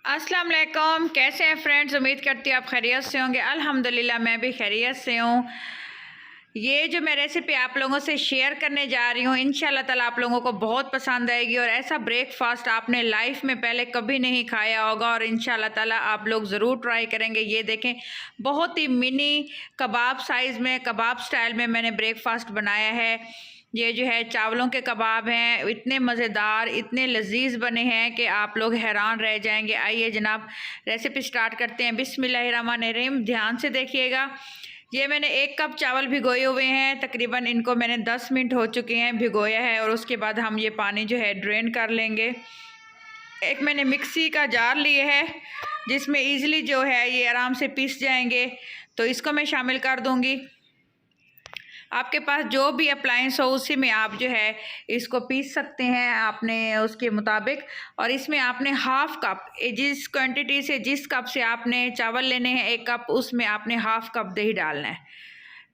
अस्सलाम वालेकुम। कैसे हैं फ्रेंड्स? उम्मीद करती हूँ आप खैरियत से होंगे। अल्हम्दुलिल्लाह मैं भी खैरियत से हूँ। ये जो मैं रेसिपी आप लोगों से शेयर करने जा रही हूँ, इंशाल्लाह ताला आप लोगों को बहुत पसंद आएगी और ऐसा ब्रेकफास्ट आपने लाइफ में पहले कभी नहीं खाया होगा और इंशाल्लाह ताला आप लोग ज़रूर ट्राई करेंगे। ये देखें, बहुत ही मिनी कबाब साइज़ में, कबाब स्टाइल में मैंने ब्रेकफास्ट बनाया है। ये जो है चावलों के कबाब हैं, इतने मज़ेदार, इतने लजीज बने हैं कि आप लोग हैरान रह जाएंगे। आइए जनाब, रेसिपी स्टार्ट करते हैं। बिस्मिल्लाहिर्रहमानिर्रहीम। ध्यान से देखिएगा। ये मैंने 1 कप चावल भिगोए हुए हैं, तकरीबन इनको मैंने 10 मिनट हो चुके हैं भिगोया है और उसके बाद हम ये पानी जो है ड्रेन कर लेंगे। एक मैंने मिक्सी का जार लिए है जिसमें ईज़िली जो है ये आराम से पीस जाएंगे, तो इसको मैं शामिल कर दूँगी। आपके पास जो भी अप्लायंस हो उसी में आप जो है इसको पीस सकते हैं आपने उसके मुताबिक। और इसमें आपने हाफ़ कप, जिस क्वांटिटी से, जिस कप से आपने चावल लेने हैं 1 कप, उसमें आपने हाफ़ कप दही डालना है।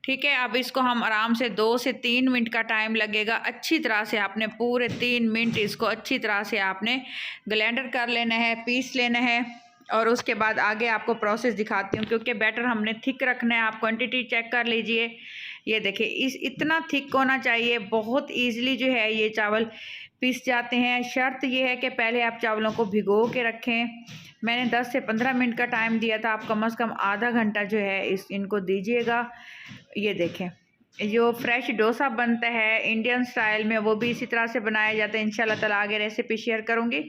ठीक है, अब इसको हम आराम से 2 से 3 मिनट का टाइम लगेगा। अच्छी तरह से आपने पूरे 3 मिनट इसको अच्छी तरह से आपने ब्लेंडर कर लेना है, पीस लेना है। और उसके बाद आगे आपको प्रोसेस दिखाती हूँ, क्योंकि बैटर हमने थिक रखना है। आप क्वांटिटी चेक कर लीजिए। ये देखिए, इतना थिक होना चाहिए। बहुत ईज़िली जो है ये चावल पीस जाते हैं। शर्त ये है कि पहले आप चावलों को भिगो के रखें। मैंने 10 से 15 मिनट का टाइम दिया था, आप कम से कम आधा घंटा जो है इनको दीजिएगा। ये देखें, जो फ्रेश डोसा बनता है इंडियन स्टाइल में, वो भी इसी तरह से बनाया जाता है। इंशाल्लाह ताला आगे रेसिपी शेयर करूँगी।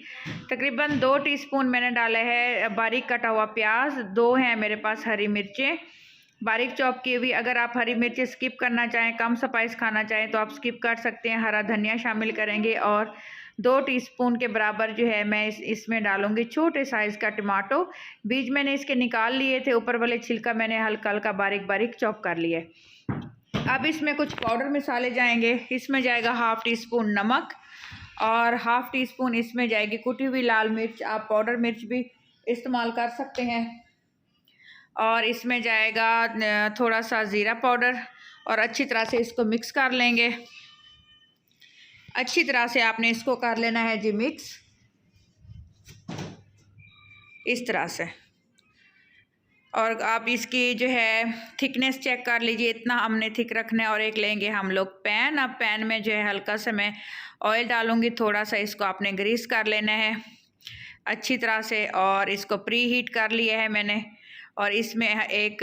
तकरीबन 2 टीस्पून मैंने डाला है बारीक कटा हुआ प्याज, 2 हैं मेरे पास हरी मिर्चें बारीक चॉप की हुई। अगर आप हरी मिर्ची स्किप करना चाहें, कम स्पाइस खाना चाहें तो आप स्किप कर सकते हैं। हरा धनिया शामिल करेंगे और 2 टीस्पून के बराबर जो है मैं इसमें डालूंगी छोटे साइज़ का टमाटो। बीज मैंने इसके निकाल लिए थे, ऊपर वाले छिलका मैंने हल्का हल्का बारीक बारीक चॉप कर लिया। अब इसमें कुछ पाउडर मसाले जाएंगे। इसमें जाएगा हाफ़ टी स्पून नमक और हाफ़ टी स्पून इसमें जाएगी कुटी हुई लाल मिर्च। आप पाउडर मिर्च भी इस्तेमाल कर सकते हैं। और इसमें जाएगा थोड़ा सा ज़ीरा पाउडर और अच्छी तरह से इसको मिक्स कर लेंगे। अच्छी तरह से आपने इसको कर लेना है जी मिक्स, इस तरह से। और आप इसकी जो है थिकनेस चेक कर लीजिए, इतना हमने थिक रखना है। और एक लेंगे हम लोग पैन। अब पैन में जो है हल्का सा मैं ऑयल डालूँगी, थोड़ा सा इसको आपने ग्रीस कर लेना है अच्छी तरह से। और इसको प्री हीट कर लिया है मैंने। और इसमें एक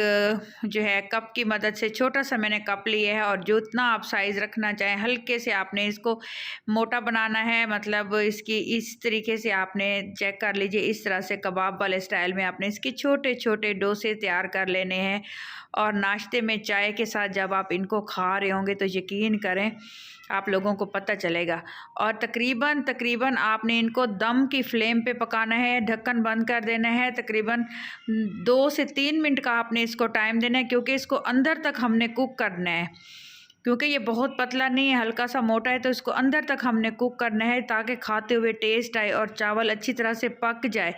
जो है कप की मदद से छोटा सा मैंने कप लिया है, और जो इतना आप साइज़ रखना चाहें, हल्के से आपने इसको मोटा बनाना है। मतलब इसकी इस तरीके से आपने चेक कर लीजिए, इस तरह से कबाब वाले स्टाइल में आपने इसके छोटे छोटे डोसे तैयार कर लेने हैं। और नाश्ते में चाय के साथ जब आप इनको खा रहे होंगे तो यकीन करें आप लोगों को पता चलेगा। और तकरीबन आपने इनको दम की फ्लेम पे पकाना है, ढक्कन बंद कर देना है। तकरीबन 2 से 3 मिनट का आपने इसको टाइम देना है, क्योंकि इसको अंदर तक हमने कुक करना है। क्योंकि ये बहुत पतला नहीं है, हल्का सा मोटा है, तो इसको अंदर तक हमने कुक करना है ताकि खाते हुए टेस्ट आए और चावल अच्छी तरह से पक जाए।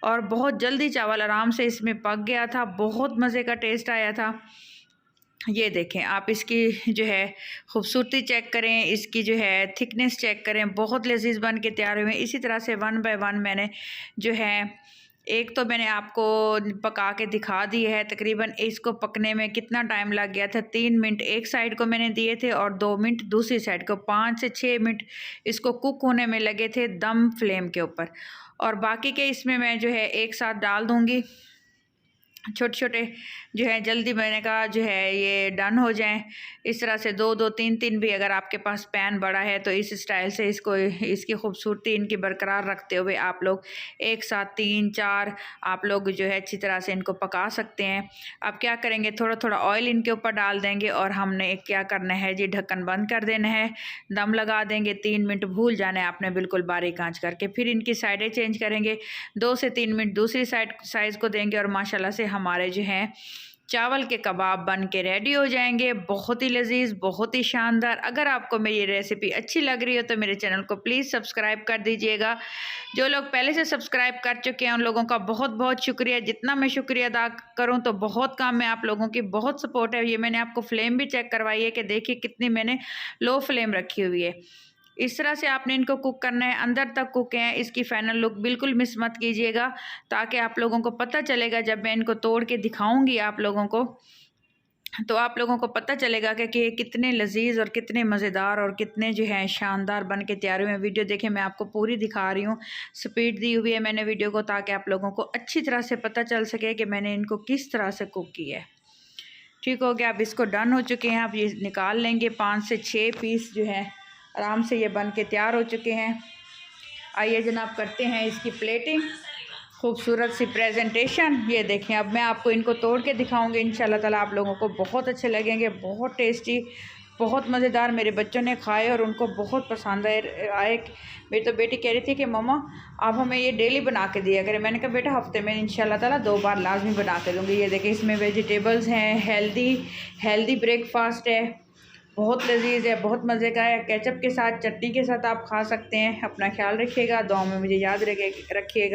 और बहुत जल्दी चावल आराम से इसमें पक गया था, बहुत मज़े का टेस्ट आया था। ये देखें, आप इसकी जो है खूबसूरती चेक करें, इसकी जो है थिकनेस चेक करें, बहुत लजीज बन के तैयार हुए हैं। इसी तरह से 1 बाय 1 मैंने जो है, एक तो मैंने आपको पका के दिखा दी है। तकरीबन इसको पकने में कितना टाइम लग गया था, 3 मिनट एक साइड को मैंने दिए थे और 2 मिनट दूसरी साइड को। 5 से 6 मिनट इसको कुक होने में लगे थे दम फ्लेम के ऊपर। और बाकी के इसमें मैं जो है एक साथ डाल दूँगी, छोटे छोटे जो है जल्दी मैंने कहा जो है ये डन हो जाएं। इस तरह से 2-2 3-3 भी अगर आपके पास पैन बड़ा है तो इस स्टाइल से इसको, इसकी खूबसूरती इनकी बरकरार रखते हुए आप लोग एक साथ 3-4 आप लोग जो है अच्छी तरह से इनको पका सकते हैं। अब क्या करेंगे, थोड़ा थोड़ा ऑयल इनके ऊपर डाल देंगे और हमने क्या करना है जी, ढक्कन बंद कर देना है, दम लगा देंगे। 3 मिनट भूल जाना है आपने बिल्कुल बारीक आंच करके। फिर इनकी साइडें चेंज करेंगे, 2 से 3 मिनट दूसरी साइज़ को देंगे और माशाल्लाह से हमारे जो हैं चावल के कबाब बन के रेडी हो जाएंगे। बहुत ही लजीज, बहुत ही शानदार। अगर आपको मेरी रेसिपी अच्छी लग रही हो तो मेरे चैनल को प्लीज़ सब्सक्राइब कर दीजिएगा। जो लोग पहले से सब्सक्राइब कर चुके हैं उन लोगों का बहुत बहुत शुक्रिया। जितना मैं शुक्रिया अदा करूं तो बहुत काम है, आप लोगों की बहुत सपोर्ट है। ये मैंने आपको फ्लेम भी चेक करवाई है कि देखिए कितनी मैंने लो फ्लेम रखी हुई है। इस तरह से आपने इनको कुक करना है, अंदर तक कुक है। इसकी फ़ाइनल लुक बिल्कुल मिस मत कीजिएगा, ताकि आप लोगों को पता चलेगा जब मैं इनको तोड़ के दिखाऊंगी आप लोगों को, तो आप लोगों को पता चलेगा कि ये कितने लजीज और कितने मज़ेदार और कितने जो है शानदार बन के तैयार हुए हैं। वीडियो देखें, मैं आपको पूरी दिखा रही हूँ, स्पीड दी हुई है मैंने वीडियो को, ताकि आप लोगों को अच्छी तरह से पता चल सके कि मैंने इनको किस तरह से कुक किया है। ठीक हो गया, अब इसको डन हो चुके हैं। आप ये निकाल लेंगे। 5 से 6 पीस जो है आराम से ये बन के तैयार हो चुके हैं। आइए जनाब करते हैं इसकी प्लेटिंग, खूबसूरत सी प्रेजेंटेशन। ये देखें, अब मैं आपको इनको तोड़ के दिखाऊंगी। इंशाल्लाह ताला आप लोगों को बहुत अच्छे लगेंगे, बहुत टेस्टी, बहुत मज़ेदार। मेरे बच्चों ने खाए और उनको बहुत पसंद आए। मेरी तो बेटी कह रही थी कि मम्मा आप हमें ये डेली बना के दिया करें। मैंने कहा बेटा हफ्ते में इंशाल्लाह ताला 2 बार लाजमी बना के दूँगी। ये देखें, इसमें वेजिटेबल्स हैं, हेल्दी ब्रेकफास्ट है, बहुत लजीज है, बहुत मज़े का है। केचप के साथ, चटनी के साथ आप खा सकते हैं। अपना ख्याल रखिएगा, दुआ में मुझे याद रखिएगा।